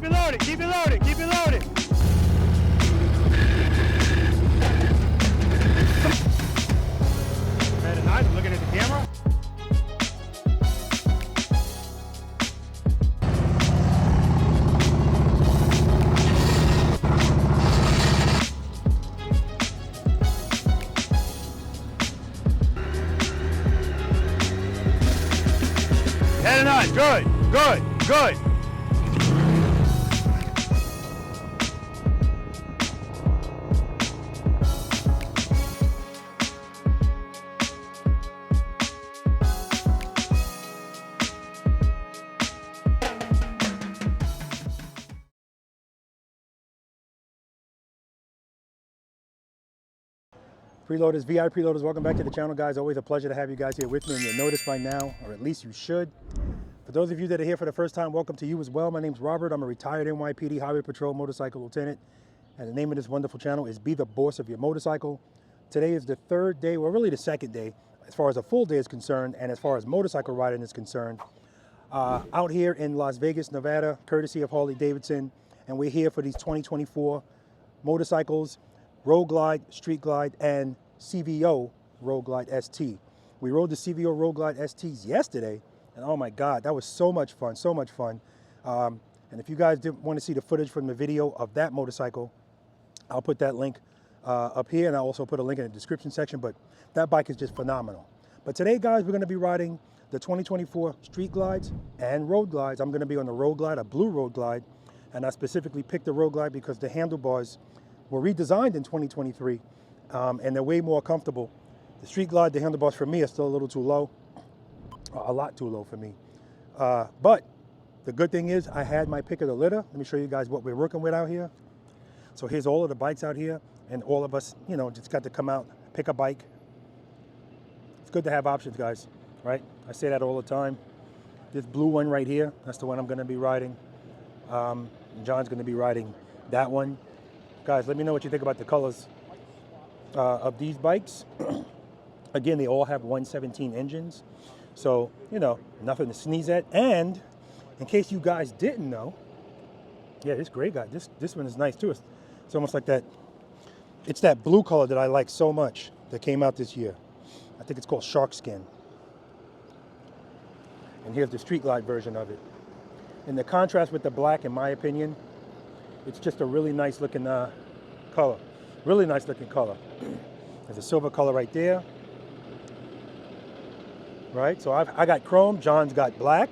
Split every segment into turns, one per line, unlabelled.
it loaded, keep it loaded, keep it loaded. Better nice, I'm looking at the camera. Better nice, good, good, good. Preloaders, V.I.Preloaders, welcome back to the channel, guys. Always a pleasure to have you guys here with me, and you'll notice by now, or at least you should. For those of you that are here for the first time, welcome to you as well. My name's Robert. I'm a retired NYPD Highway Patrol motorcycle lieutenant, and the name of this wonderful channel is Be the Boss of Your Motorcycle. Today is the third day, well, really the second day, as far as a full day is concerned, and as far as motorcycle riding is concerned. Out here in Las Vegas, Nevada, courtesy of Harley Davidson, and we're here for these 2024 motorcycles. Road Glide, Street Glide, and CVO Road Glide ST. We rode the CVO Road Glide STs yesterday, and oh my God, that was so much fun, so much fun. And if you guys did want to see the footage from the video of that motorcycle, I'll put that link up here, and I'll also put a link in the description section, but that bike is just phenomenal. But today, guys, we're going to be riding the 2024 Street Glides and Road Glides. I'm going to be on the Road Glide, a blue Road Glide, and I specifically picked the Road Glide because the handlebars were redesigned in 2023, and they're way more comfortable. The Street Glide, the handlebars for me are still a little too low, a lot too low for me. But the good thing is I had my pick of the litter. Let me show you guys what we're working with out here. So here's all of the bikes out here, and all of us, you know, just got to come out, pick a bike. It's good to have options, guys, right? I say that all the time. This blue one right here, that's the one I'm going to be riding. John's going to be riding that one. Guys, let me know what you think about the colors of these bikes. Again, they all have 117 engines, so, you know, nothing to sneeze at. And in case you guys didn't know, yeah, this gray guy, this one is nice too. It's almost like that, it's that blue color that I like so much that came out this year. I think it's called Shark Skin. And here's the Street Glide version of it. And the contrast with the black, in my opinion, it's just a really nice looking color. Really nice looking color. There's a silver color right there. Right, so I got chrome, John's got black.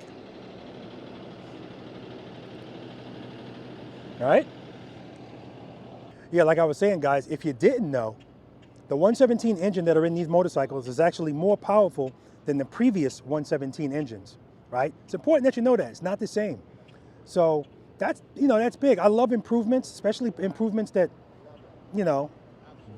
All right? Yeah, like I was saying, guys, if you didn't know, the 117 engine that are in these motorcycles is actually more powerful than the previous 117 engines, right? It's important that you know that. It's not the same. So that's, you know, that's big. I love improvements, especially improvements that, you know,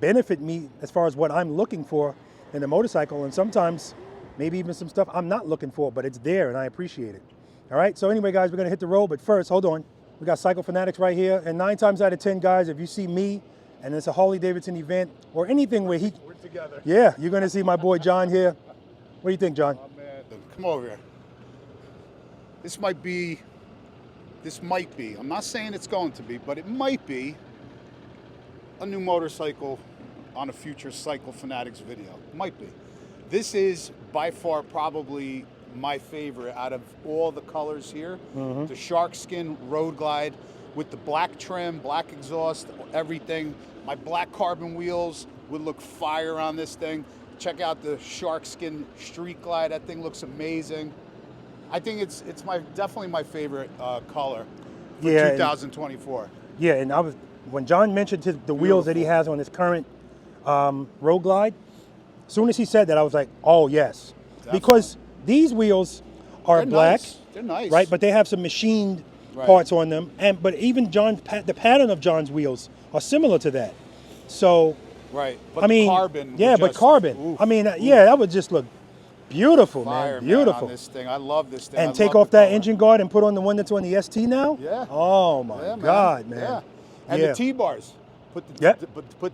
benefit me as far as what I'm looking for in a motorcycle, and sometimes maybe even some stuff I'm not looking for, but it's there and I appreciate it. All right, so anyway, guys, we're gonna hit the road, but first, hold on. We got Cycle Fanatics right here, and 9 times out of 10, guys, if you see me and it's a Harley Davidson event or anything where we're together. Yeah, you're gonna see my boy John here. What do you think, John?
Oh, man. Come over here. This might be, I'm not saying it's going to be, but it might be a new motorcycle on a future Cycle Fanatics video. Might be. This is by far probably my favorite out of all the colors here. The Shark Skin Road Glide with the black trim, black exhaust, everything. My black carbon wheels would look fire on this thing. Check out the Shark Skin Street Glide. That thing looks amazing. I think it's definitely my favorite color for 2024.
Yeah, and when John mentioned the wheels that he has on his current Road Glide, as soon as he said that, I was like, oh yes. Definitely. Because these wheels are black.
Nice. They're nice.
Right, but they have some machined parts on them. But even the pattern of John's wheels are similar to that. So,
right. But
I mean,
carbon.
Yeah, but carbon. Oof, I mean, yeah, that would just look beautiful,
fire,
man. Beautiful.
Man, on this thing. I love this thing.
And take off that engine guard and put on the one that's on the ST now?
Yeah.
Oh my God, man.
Yeah. And the T-bars. Put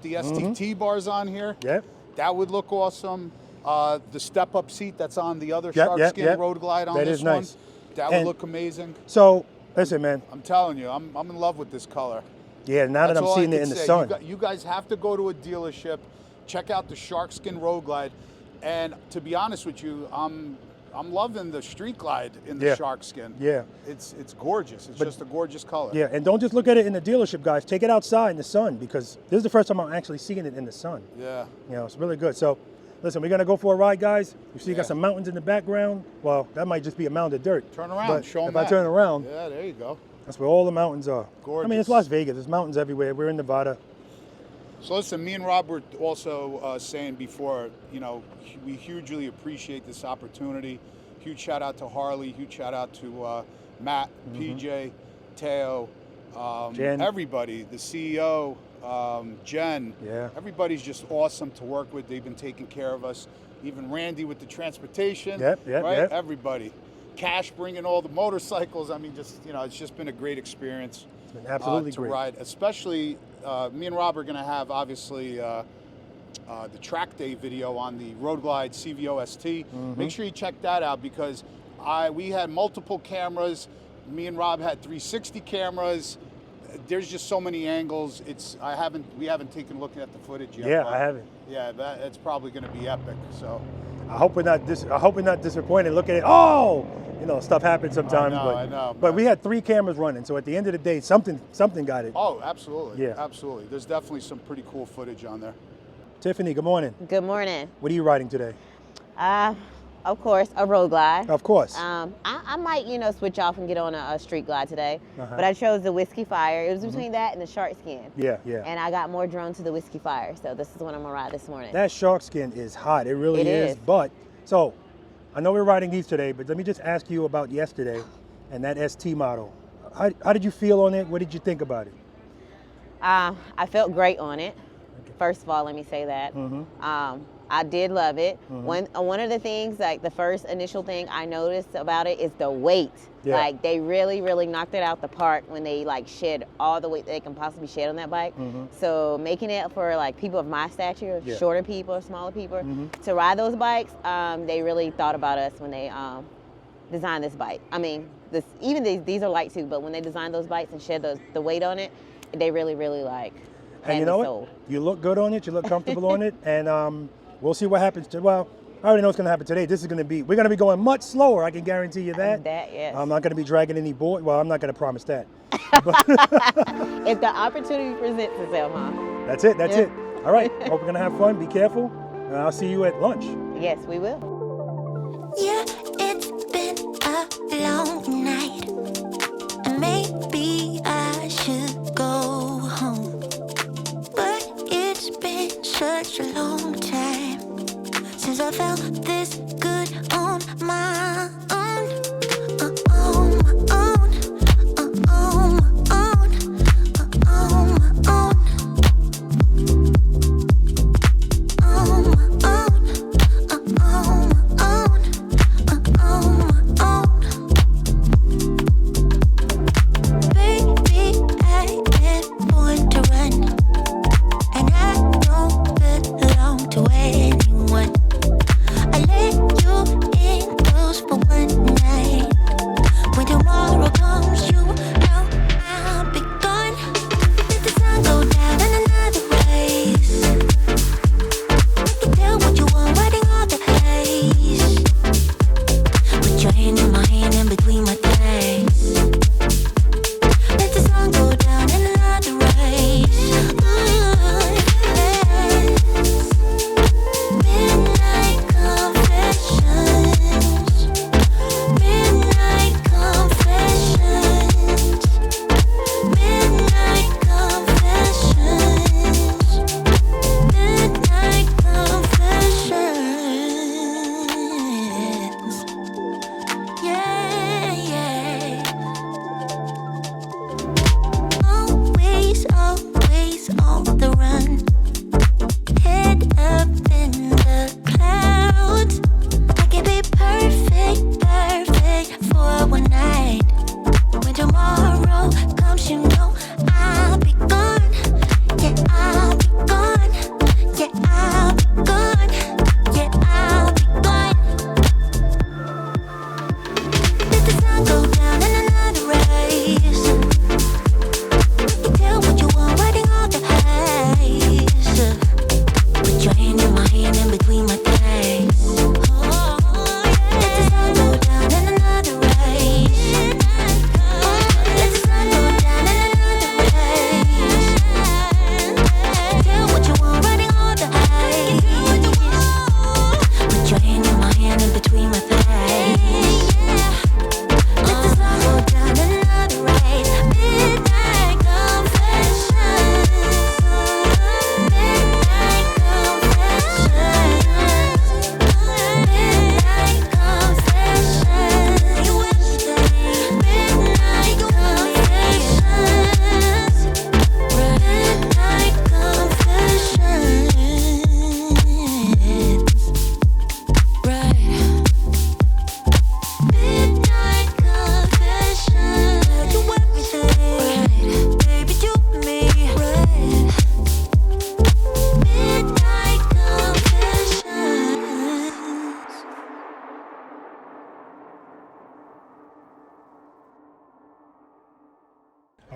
the ST T-bars on here.
Yep.
That would look awesome. The step-up seat that's on the other Shark Skin Road Glide on this one.
Nice.
That would look amazing.
So Listen, man.
I'm telling you, I'm in love with this color.
Yeah, now that
That's
I'm
all I
seeing it
can
in the
say.
sun.
You guys have to go to a dealership, check out the Shark Skin Road Glide, and to be honest with you, I'm loving the Street Glide in the Shark Skin.
Yeah.
It's gorgeous. It's just a gorgeous color.
Yeah, and don't just look at it in the dealership, guys. Take it outside in the sun, because this is the first time I'm actually seeing it in the sun.
Yeah.
You know, it's really good. So, listen, we're gonna go for a ride, guys. You see, you got some mountains in the background. Well, that might just be a mound of dirt.
Turn around,
But
show them
if
that.
I turn around,
Yeah, there you go.
that's where all the mountains are.
Gorgeous.
I mean, it's Las Vegas. There's mountains everywhere. We're in Nevada.
So listen, me and Rob were also saying before, you know, we hugely appreciate this opportunity. Huge shout out to Harley. Huge shout out to Matt, PJ, Teo,
Jen.
everybody, the CEO, Jen.
Yeah.
Everybody's just awesome to work with. They've been taking care of us. Even Randy with the transportation.
Yep.
Right? Everybody. Cash bringing all the motorcycles. I mean, just, you know, it's just been a great experience.
It's been absolutely
to
great.
ride. Especially, me and Rob are going to have, obviously, the track day video on the Road Glide CVO ST. Make sure you check that out, because we had multiple cameras. Me and Rob had 360 cameras. There's just so many angles. We haven't taken a look at the footage yet.
Yeah, I haven't.
Yeah, it's probably going to be epic. So
I hope we're not disappointed. Look at it. Oh, you know, stuff happens sometimes.
I know.
But we had 3 cameras running, so at the end of the day, something got it.
Oh, absolutely.
Yeah.
Absolutely. There's definitely some pretty cool footage on there.
Tiffany, good morning.
Good morning.
What are you riding today?
Of course, a road glide.
Of course.
I might, you know, switch off and get on a street glide today, but I chose the Whiskey Fire. It was between that and the Shark Skin.
Yeah.
And I got more drawn to the Whiskey Fire, so this is what I'm gonna ride this morning.
That Shark Skin is hot. It really
It is.
But, so, I know we're riding these today, but let me just ask you about yesterday and that ST model. How did you feel on it? What did you think about it?
I felt great on it. First of all, let me say that. I did love it. One of the things, like the first initial thing I noticed about it is the weight.
Yeah.
Like they really, really knocked it out the park when they like shed all the weight they can possibly shed on that bike. So making it for like people of my stature, shorter people, smaller people, to ride those bikes, they really thought about us when they designed this bike. I mean, these are light too, but when they designed those bikes and shed the weight on it, they really, really like.
And you know what? You look good on it. You look comfortable on it. And we'll see what happens. Well, I already know what's going to happen today. We're going to be going much slower. I can guarantee you that.
Yes.
I'm not going to be dragging any board. Well, I'm not going to promise that.
If the opportunity presents itself, huh?
That's it. That's it. All right. Hope we're going to have fun. Be careful. And I'll see you at lunch.
Yes, we will.
Yeah, it's been a long night. Maybe I should go home. But it's been such a long time since I felt this good on my own. On my own. On my own. On my own. On my own. On my own. On my own.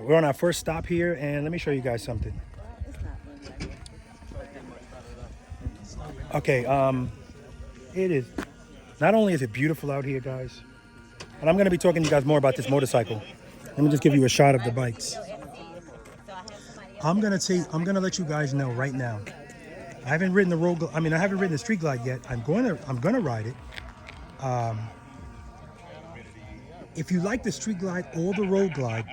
We're on our first stop here, and let me show you guys something. Okay, it is, not only is it beautiful out here, guys, and I'm going to be talking to you guys more about this motorcycle. Let me just give you a shot of the bikes. I'm gonna let you guys know right now. I haven't ridden I haven't ridden the Street Glide yet. I'm gonna ride it. If you like the Street Glide or the Road Glide,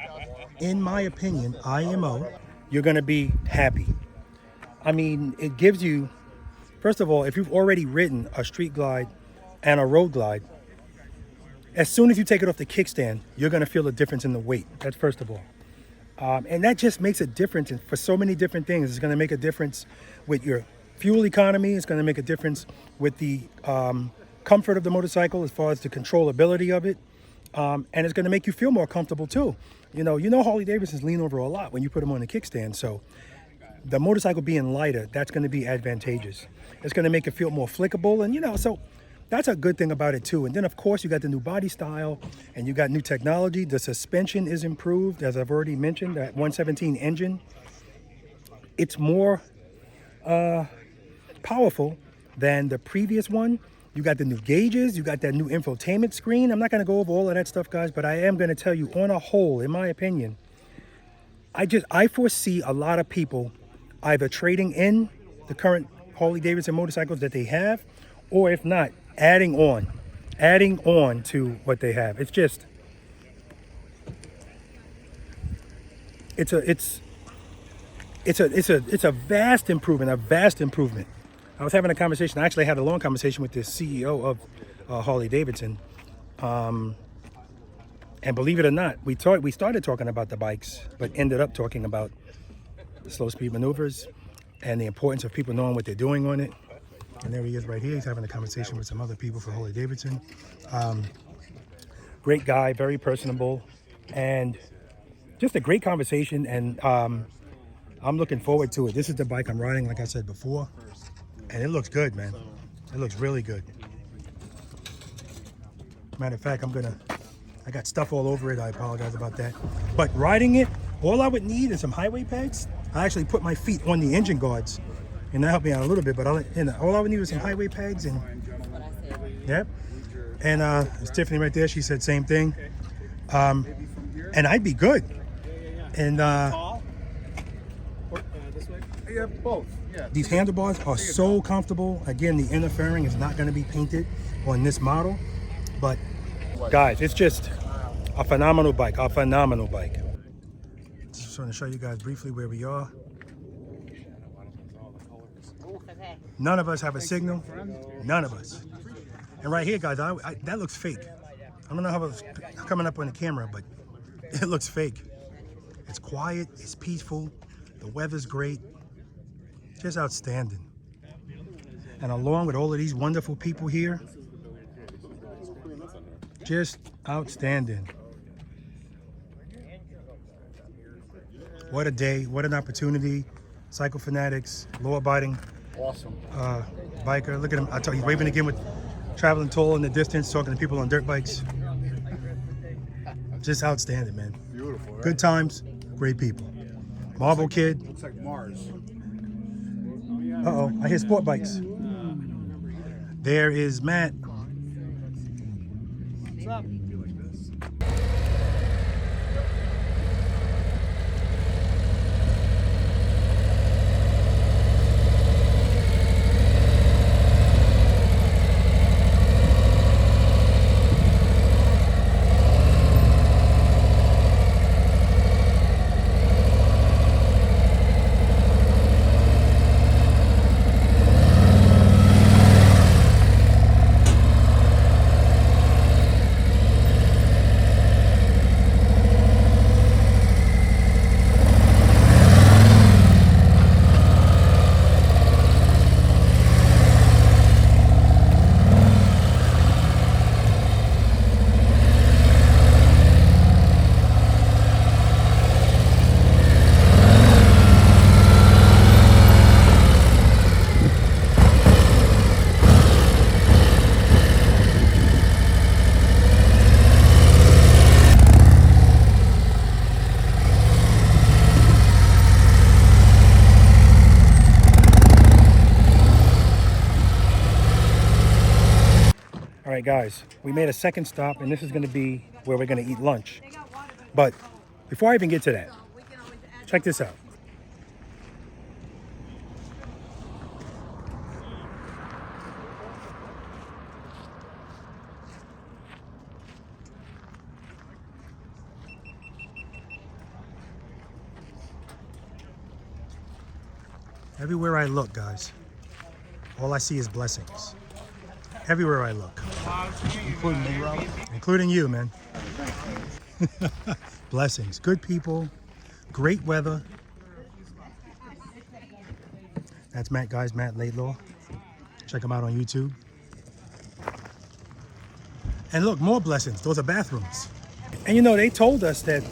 in my opinion, IMO, you're gonna be happy. I mean, it gives you, first of all, if you've already ridden a Street Glide and a Road Glide, as soon as you take it off the kickstand, you're gonna feel a difference in the weight. That's first of all. And that just makes a difference for so many different things. It's gonna make a difference with your fuel economy. It's gonna make a difference with the comfort of the motorcycle as far as the controllability of it. And it's gonna make you feel more comfortable too. You know Harley Davidsons lean over a lot when you put them on the kickstand. So the motorcycle being lighter, that's gonna be advantageous. It's gonna make it feel more flickable, and so that's a good thing about it too. And then of course you got the new body style and you got new technology. The suspension is improved, as I've already mentioned, that 117 engine. It's more powerful than the previous one. You got the new gauges, you got that new infotainment screen. I'm not gonna go over all of that stuff, guys, but I am gonna tell you on a whole, in my opinion, I foresee a lot of people either trading in the current Harley Davidson motorcycles that they have, or if not, adding on to what they have. It's just, it's a vast improvement, I was having a conversation, I actually had a long conversation with the CEO of Harley Davidson. And believe it or not, we started talking about the bikes, but ended up talking about the slow speed maneuvers and the importance of people knowing what they're doing on it. And there he is right here. He's having a conversation with some other people for Harley Davidson. Great guy, very personable, and just a great conversation. And I'm looking forward to it. This is the bike I'm riding, like I said before, and it looks good, man. It looks really good. Matter of fact, I got stuff all over it. I apologize about that. But riding it, all I would need is some highway pegs. I actually put my feet on the engine guards, and that helped me out a little bit, but all I would need was some highway pegs, and yep. And it's Tiffany right there. She said same thing. And I'd be good. And
Yeah, both. Yeah.
these handlebars are so comfortable. Again, the inner fairing is not going to be painted on this model, but guys, it's just a phenomenal bike. Just want to show you guys briefly where we are. None of us have a signal. None of us. And right here, guys, that looks fake. I don't know how it's coming up on the camera, but it looks fake. It's quiet. It's peaceful. The weather's great. Just outstanding. And along with all of these wonderful people here, just outstanding. What a day. What an opportunity. Cycle fanatics, law-abiding.
Awesome.
Biker. Look at him. I tell you, he's waving again with traveling tall in the distance, talking to people on dirt bikes. Just outstanding, man.
Beautiful, right?
Good times, great people. Marvel Kid.
Looks like Mars.
Uh-oh, I hear sport bikes. There is Matt.
What's up?
guys, we made a second stop, and this is gonna be where we're gonna eat lunch. But before I even get to that, check this out. Everywhere I look, guys, all I see is blessings. Everywhere I look.
Including me, Rob.
Including you, man. Blessings. Good people. Great weather. That's Matt, guys. Matt Laidlaw. Check him out on YouTube. And look, more blessings. Those are bathrooms. And you know, they told us that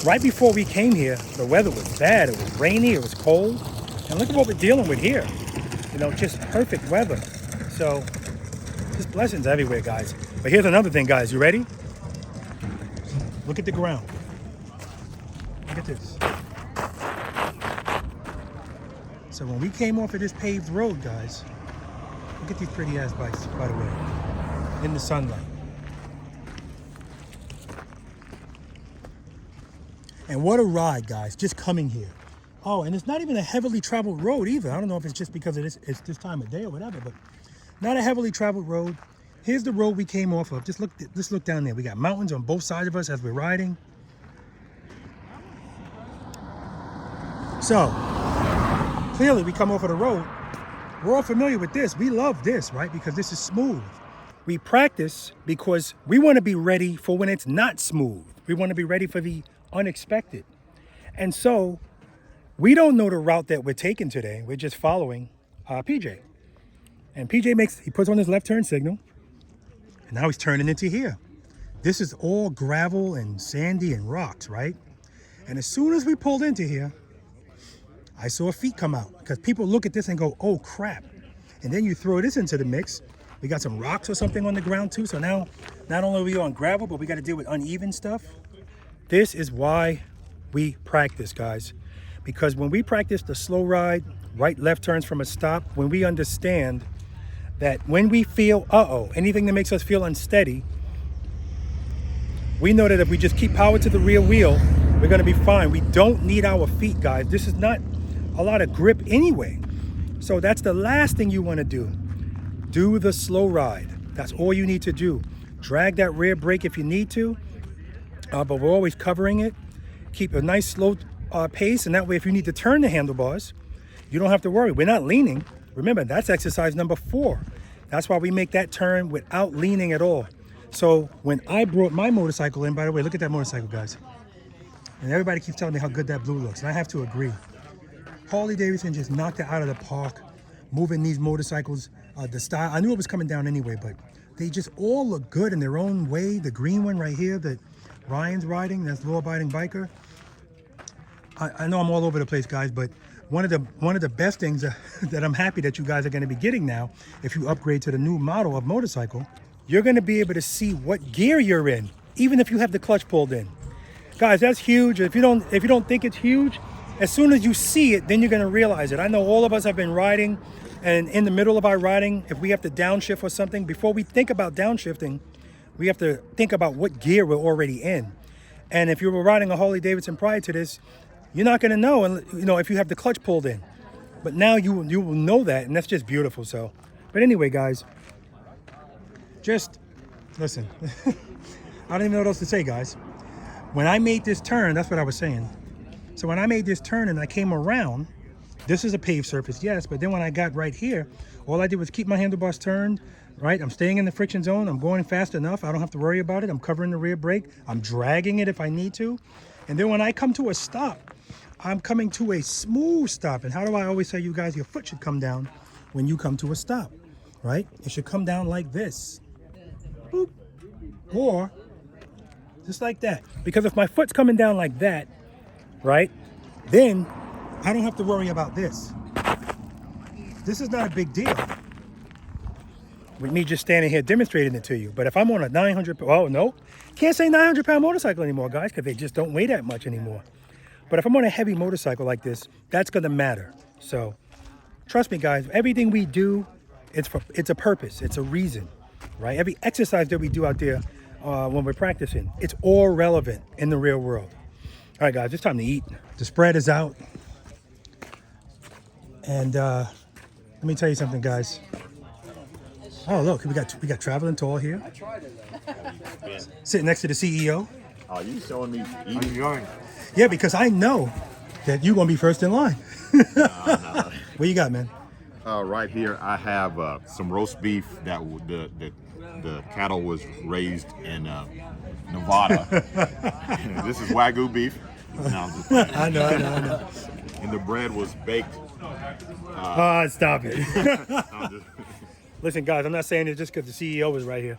right before we came here, the weather was bad. It was rainy. It was cold. And look at what we're dealing with here. You know, just perfect weather. So, just blessings everywhere, guys. But here's another thing, guys. You ready? Look at the ground. Look at this. So when we came off of this paved road, guys, look at these pretty ass bikes, by the way, in the sunlight. And what a ride, guys, just coming here. Oh, and it's not even a heavily traveled road either. I don't know if it's just because it's this time of day or whatever, but not a heavily traveled road. Here's the road we came off of. Just look down there. We got mountains on both sides of us as we're riding. So, clearly we come off of the road. We're all familiar with this. We love this, right? Because this is smooth. We practice because we want to be ready for when it's not smooth. We want to be ready for the unexpected. And so, we don't know the route that we're taking today. We're just following PJ. And PJ he puts on his left turn signal. And now he's turning into here. This is all gravel and sandy and rocks, right? And as soon as we pulled into here, I saw feet come out. Because people look at this and go, oh crap. And then you throw this into the mix. We got some rocks or something on the ground too. So now, not only are we on gravel, but we got to deal with uneven stuff. This is why we practice, guys. Because when we practice the slow ride, right, left turns from a stop, when we understand that when we feel, anything that makes us feel unsteady, we know that if we just keep power to the rear wheel, we're gonna be fine. We don't need our feet, guys. This is not a lot of grip anyway. So that's the last thing you wanna do. Do the slow ride. That's all you need to do. Drag that rear brake if you need to, but we're always covering it. Keep a nice slow pace, and that way if you need to turn the handlebars, you don't have to worry. We're not leaning. Remember, that's exercise number 4. That's why we make that turn without leaning at all. So when I brought my motorcycle in, by the way, look at that motorcycle, guys. And everybody keeps telling me how good that blue looks, and I have to agree. Harley Davidson just knocked it out of the park, moving these motorcycles, the style. I knew it was coming down anyway, but they just all look good in their own way. The green one right here that Ryan's riding, that's law-abiding biker. I know I'm all over the place, guys, but one of the best things that I'm happy that you guys are going to be getting now, if you upgrade to the new model of motorcycle, you're going to be able to see what gear you're in, even if you have the clutch pulled in. Guys, that's huge. If you don't think it's huge, as soon as you see it, then you're going to realize it. I know all of us have been riding, and in the middle of our riding, if we have to downshift or something, before we think about downshifting, we have to think about what gear we're already in. And if you were riding a Harley Davidson prior to this, you're not going to know, if you have the clutch pulled in. But now you will know that, and that's just beautiful. So, but anyway, guys, just listen. I don't even know what else to say, guys. When I made this turn, that's what I was saying. So when I made this turn and I came around, this is a paved surface, yes, but then when I got right here, all I did was keep my handlebars turned, right? I'm staying in the friction zone. I'm going fast enough. I don't have to worry about it. I'm covering the rear brake. I'm dragging it if I need to. And then when I come to a stop, I'm coming to a smooth stop. And how do I always tell you guys your foot should come down when you come to a stop, right? It should come down like this. Boop. Or just like that. Because if my foot's coming down like that, right, then I don't have to worry about this. This is not a big deal with me just standing here demonstrating it to you. But if I'm on a can't say 900-pound motorcycle anymore, guys, because they just don't weigh that much anymore. But if I'm on a heavy motorcycle like this, that's going to matter. So trust me, guys, everything we do it's a purpose. It's a reason, right? Every exercise that we do out there when we're practicing, it's all relevant in the real world. All right, guys, it's time to eat. The spread is out. And let me tell you something, guys. Oh, look, we got Traveling Tall here. Sitting next to the CEO.
Oh, you showing me eating?
Yeah, because I know that you're going to be first in line.
No.
What you got, man?
Right here, I have some roast beef that the cattle was raised in Nevada. This is Wagyu beef. No, I'm just playing.
I know.
And the bread was baked.
Stop it.
I'm just-
Listen, guys, I'm not saying it just because the CEO is right here.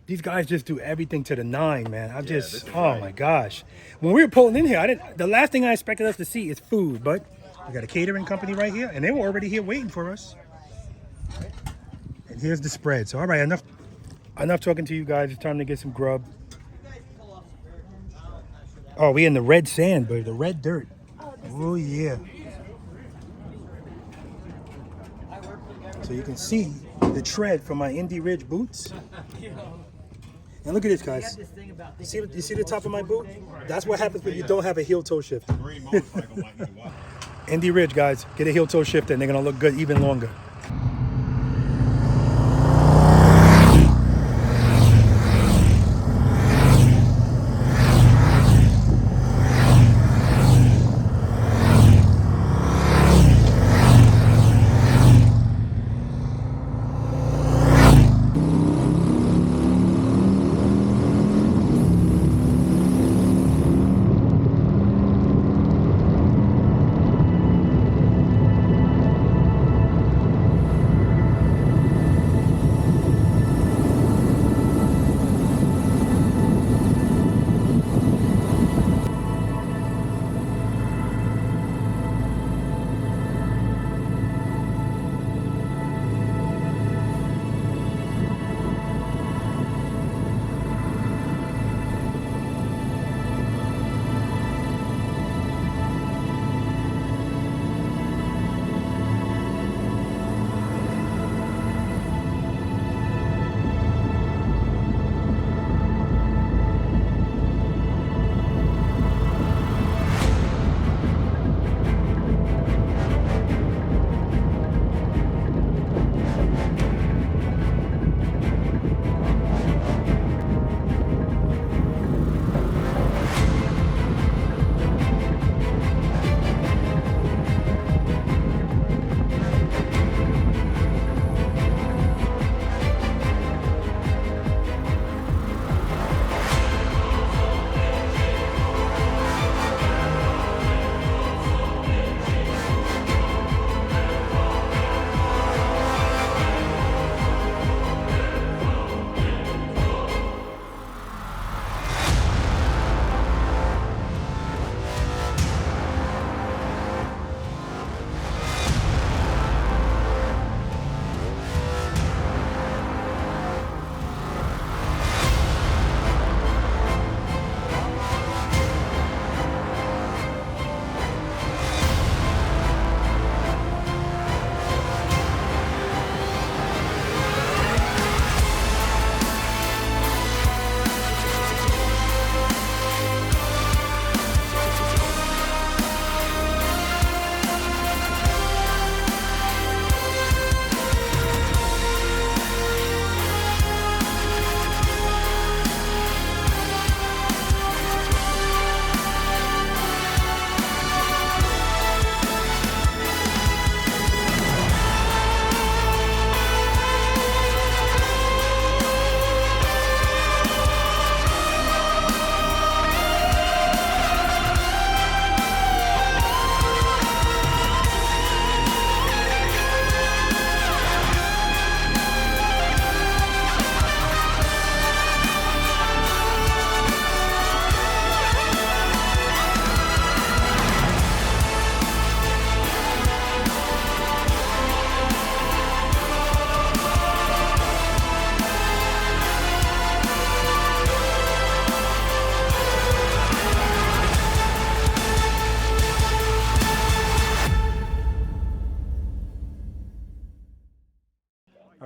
These guys just do everything to the nine, man. Oh my gosh. When we were pulling in here, the last thing I expected us to see is food, but we got a catering company right here, and they were already here waiting for us. And here's the spread. So, all right, enough talking to you guys. It's time to get some grub. Oh, we in the red sand, baby, the red dirt. Oh, yeah. So you can see the tread from my Indy Ridge boots. And look at this, guys. You see the top of my boot? That's what happens when you don't have a heel toe shift. Indy Ridge, guys, get a heel toe shift and they're gonna look good even longer.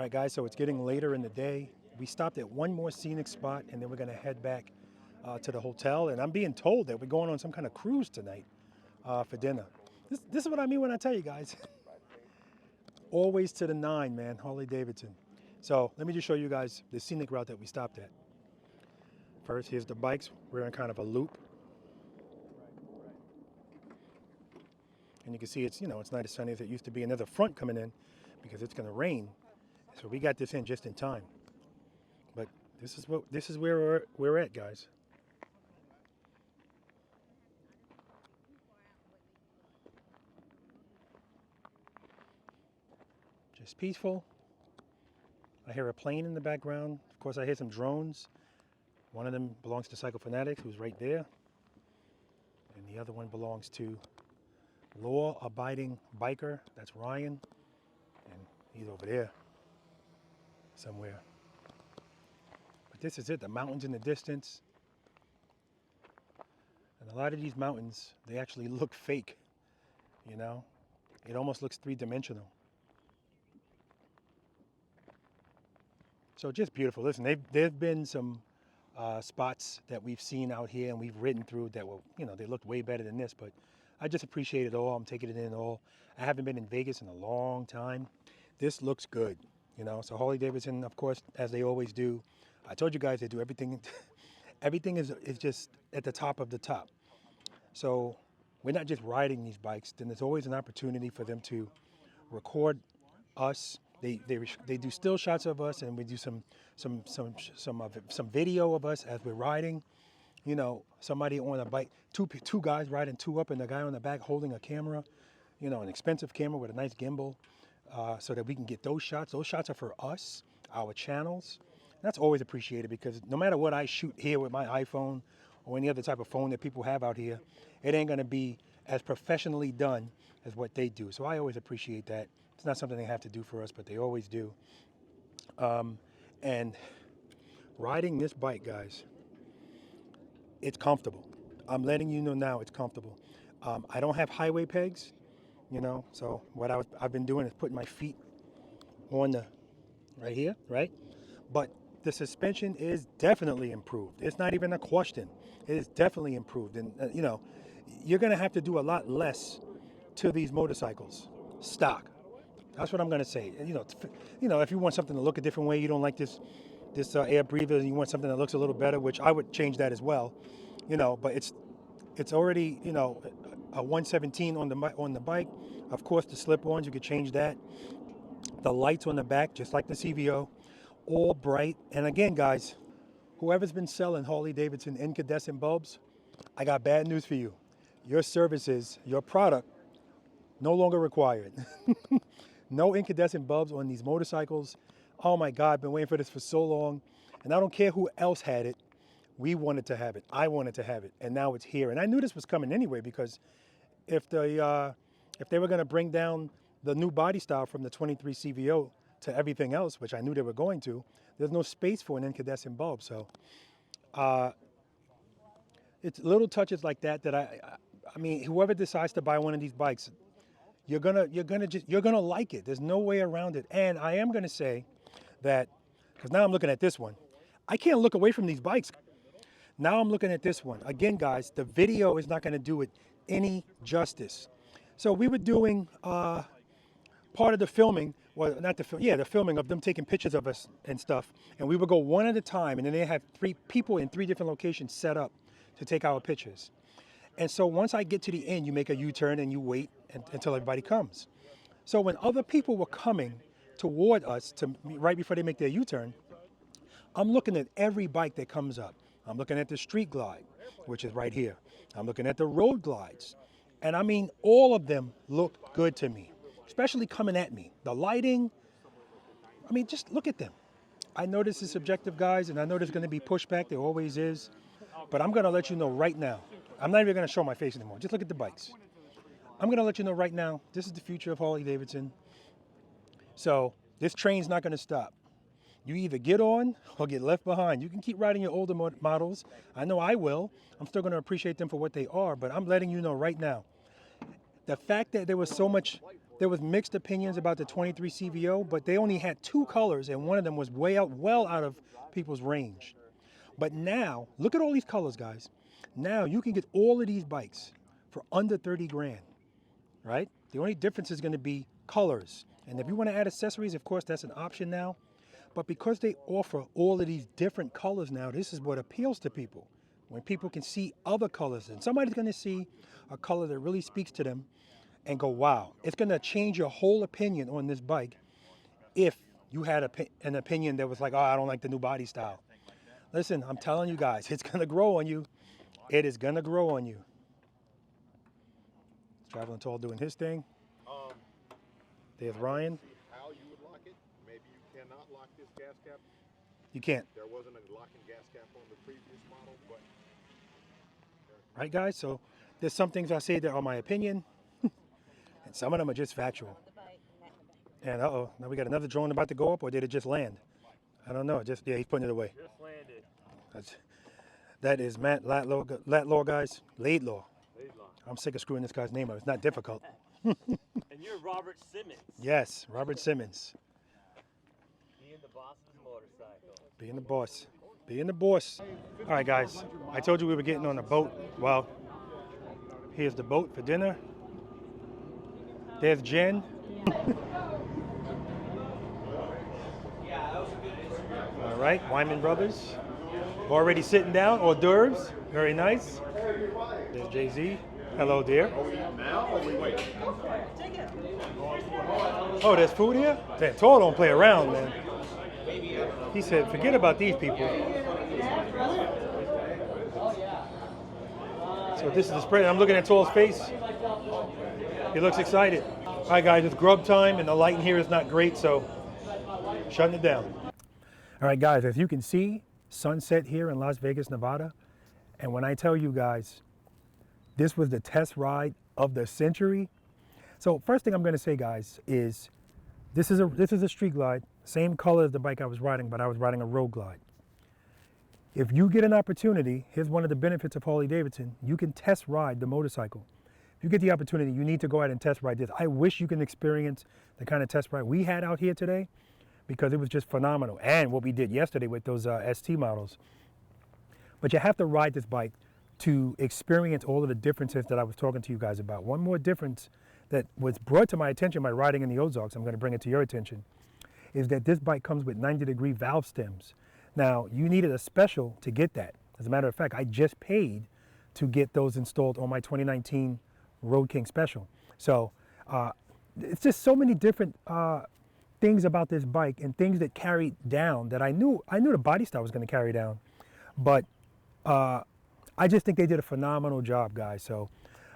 right, guys, so it's getting later in the day. We stopped at one more scenic spot, and then we're going to head back to the hotel. And I'm being told that we're going on some kind of cruise tonight for dinner. This is what I mean when I tell you guys. Always to the 9, man, Harley Davidson. So let me just show you guys the scenic route that we stopped at. First, here's the bikes. We're in kind of a loop. And you can see it's, it's not as sunny as it used to be. Another front coming in because it's going to rain. So we got this in just in time. But this is where we're at, guys. Just peaceful. I hear a plane in the background. Of course, I hear some drones. One of them belongs to Cycle Fanatics, who's right there. And the other one belongs to law-abiding biker. That's Ryan. And he's over there somewhere. But this is it, the mountains in the distance. And a lot of these mountains, they actually look fake, It almost looks three-dimensional. So just beautiful. Listen, there've been some spots that we've seen out here and we've ridden through that were, they looked way better than this, but I just appreciate it all. I'm taking it in all. I haven't been in Vegas in a long time. This looks good, So Harley Davidson, of course, as they always do. I told you guys they do everything. Everything is just at the top of the top. So we're not just riding these bikes. Then there's always an opportunity for them to record us. They do still shots of us, and we do some video of us as we're riding. Somebody on a bike, two guys riding two up, and the guy on the back holding a camera, an expensive camera with a nice gimbal, so that we can get those shots. Those shots are for us, our channels. That's always appreciated because no matter what I shoot here with my iPhone or any other type of phone that people have out here, it ain't gonna be as professionally done as what they do. So I always appreciate that. It's not something they have to do for us, but they always do. And riding this bike, guys, it's comfortable. I'm letting you know now it's comfortable. I don't have highway pegs, so what I've been doing is putting my feet on right here, right? But the suspension is definitely improved. It's not even a question. It is definitely improved. And, you're going to have to do a lot less to these motorcycles, stock. That's what I'm going to say. If you want something to look a different way, you don't like this air breather, and you want something that looks a little better, which I would change that as well. But it's already, a 117 on the bike. Of course, the slip-ons, you could change that. The lights on the back, just like the CVO, all bright. And again, guys, whoever's been selling Harley Davidson incandescent bulbs, I got bad news for you. Your services, your product, no longer required. No incandescent bulbs on these motorcycles. Oh my God, I've been waiting for this for so long. And I don't care who else had it. We wanted to have it. I wanted to have it. And now it's here. And I knew this was coming anyway, because if they were going to bring down the new body style from the 23 CVO to everything else, which I knew they were going to, there's no space for an incandescent bulb. So it's little touches like that I mean, whoever decides to buy one of these bikes, you're gonna like it. There's no way around it. And I am gonna say that, because now I'm looking at this one, I can't look away from these bikes. Now I'm looking at this one. Again, guys, the video is not gonna do it any justice. So we were doing part of the filming, well, not the film, yeah, the filming of them taking pictures of us and stuff. And we would go one at a time, and then they have 3 people in 3 different locations set up to take our pictures. And so once I get to the end, you make a U-turn and you wait until everybody comes. So when other people were coming toward us right before they make their U-turn, I'm looking at every bike that comes up. I'm looking at the street glide, which is right here. I'm looking at the road glides. And I mean, all of them look good to me, especially coming at me. The lighting, I mean, just look at them. I know this is subjective, guys, and I know there's gonna be pushback, there always is. But I'm gonna let you know right now, I'm not even gonna show my face anymore. Just look at the bikes. I'm gonna let you know right now, this is the future of Harley Davidson. So this train's not gonna stop. You either get on or get left behind. You can keep riding your older models. I know I will. I'm still gonna appreciate them for what they are, but I'm letting you know right now, the fact that there was so much there was mixed opinions about the 23 CVO, but they only had 2 colors, and one of them was well out of people's range. But now, look at all these colors, guys. Now you can get all of these bikes for under 30 grand, right? The only difference is going to be colors. And if you want to add accessories, of course, that's an option now. But because they offer all of these different colors now, this is what appeals to people. When people can see other colors, and somebody's going to see a color that really speaks to them and go, wow, it's going to change your whole opinion on this bike if you had an opinion that was like, oh, I don't like the new body style. Listen, I'm telling you guys, it's going to grow on you. It is going to grow on you. Traveling Tall doing his thing. There's Ryan.
How you would lock it? Maybe you cannot lock this gas cap.
You can't.
There wasn't a locking gas cap on the previous model, but.
Right, guys? So there's some things I say that are my opinion, and some of them are just factual. And uh-oh, now we got another drone about to go up, or did it just land? I don't know. Yeah, he's putting it away.
Just landed.
That is Matt Latlaw, guys. Laidlaw. I'm sick of screwing this guy's name up. It's not difficult.
And you're Robert Simmons.
Yes, Robert Simmons.
Being the boss of his motorcycle.
Being the boss. Being the boss. All right, guys. I told you we were getting on a boat. Well, here's the boat for dinner. There's Jen. All right, Wyman Brothers. Already sitting down, hors d'oeuvres. Very nice. There's Jay-Z. Hello, dear. Oh, there's food here? Damn, Tall don't play around, man. He said, forget about these people. So this is the spread. I'm looking at Tall's face. He looks excited. All right, guys, it's grub time, and the light in here is not great, so shutting it down. All right, guys, as you can see, sunset here in Las Vegas, Nevada. And when I tell you guys, this was the test ride of the century. So first thing I'm going to say, guys, is this is a street glide, same color as the bike I was riding, but I was riding a road glide. If you get an opportunity, here's one of the benefits of Harley Davidson, you can test ride the motorcycle. If you get the opportunity, you need to go out and test ride this. I wish you can experience the kind of test ride we had out here today, because it was just phenomenal. And what we did yesterday with those ST models. But you have to ride this bike to experience all of the differences that I was talking to you guys about. One more difference that was brought to my attention by riding in the Ozarks, I'm going to bring it to your attention, is that this bike comes with 90-degree valve stems. Now, you needed a special to get that. As a matter of fact, I just paid to get those installed on my 2019 Road King Special. So it's just so many different things about this bike and things that carried down that I knew the body style was going to carry down. But I just think they did a phenomenal job, guys. So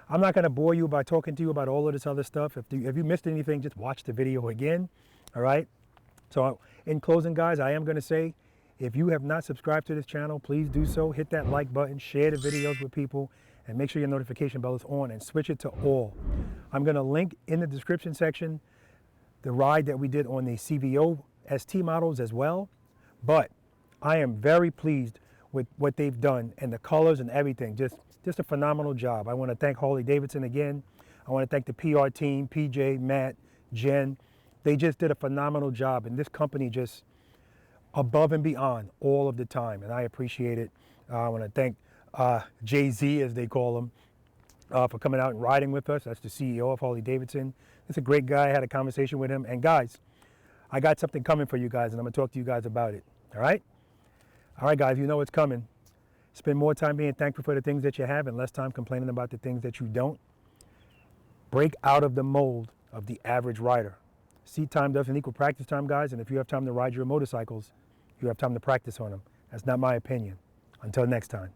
I'm not going to bore you by talking to you about all of this other stuff. If you missed anything, just watch the video again, all right? So in closing, guys, I am going to say, if you have not subscribed to this channel, please do so. Hit that like button, share the videos with people, and make sure your notification bell is on and switch it to all. I'm going to link in the description section the ride that we did on the CVO ST models as well. But I am very pleased with what they've done and the colors and everything. Just a phenomenal job. I want to thank Harley Davidson again. I want to thank the PR team, PJ, Matt, Jen. They just did a phenomenal job, and this company just above and beyond all of the time, and I appreciate it. I want to thank Jay-Z, as they call him, for coming out and riding with us. That's the CEO of Harley Davidson. He's a great guy. I had a conversation with him. And guys, I got something coming for you guys, and I'm going to talk to you guys about it. All right? All right, guys, you know it's coming. Spend more time being thankful for the things that you have and less time complaining about the things that you don't. Break out of the mold of the average rider. Seat time doesn't equal practice time, guys, and if you have time to ride your motorcycles, you have time to practice on them. That's not my opinion. Until next time.